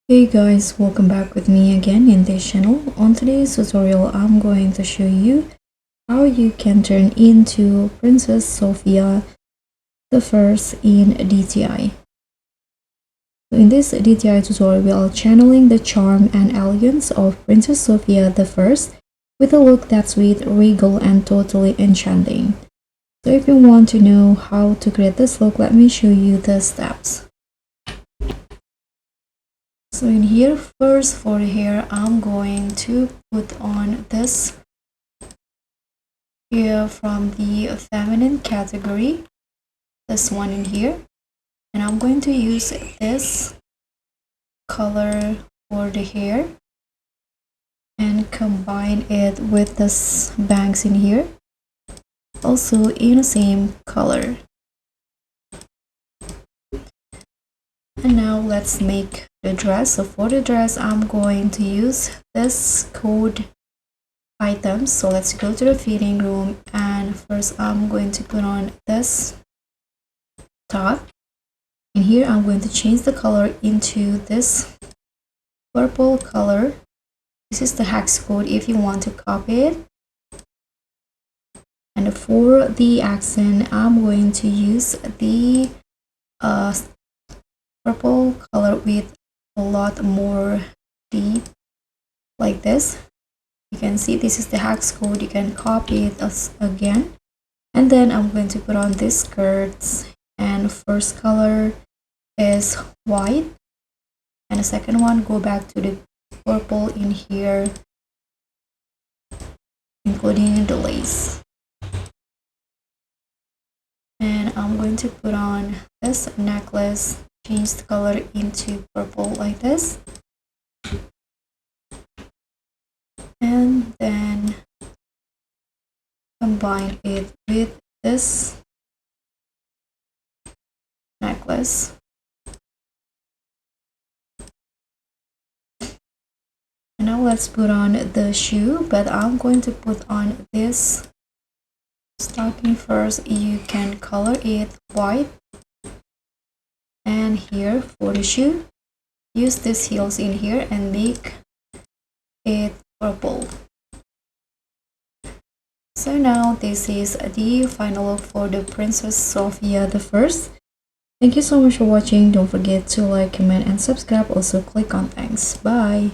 Hey guys, welcome back with me again in this channel. On today's tutorial, I'm going to show you how you can turn into Princess Sophia the First in DTI. So in this DTI tutorial, we are channeling the charm and elegance of Princess Sophia the First with a look that's sweet, regal, and totally enchanting. So if you want to know how to create this look, let me show you the steps. So in here, first for the hair, I'm going to put on this hair from the feminine category, this one in here, and I'm going to use this color for the hair and combine it with this bangs in here, also in the same color. And now let's make the dress. So for the dress, I'm going to use this code items. So let's go to the fitting room, and first I'm going to put on this top. And here I'm going to change the color into this purple color. This is the hex code if you want to copy it. And for the accent, I'm going to use the purple color with a lot more deep, like this. You can see this is the hex code. You can copy it again. And then I'm going to put on these skirts, and first color is white, and the second one, go back to the purple in here, including the lace. And I'm going to put on this necklace, change the color into purple like this, and then combine it with this necklace. And now let's put on the shoe, but I'm going to put on this stocking first. You can color it white, and here for the shoe, use these heels in here and make it purple. So now this is the final look for the Princess Sophia the First. Thank you so much for watching. Don't forget to like, comment, and subscribe. Also click on thanks. Bye.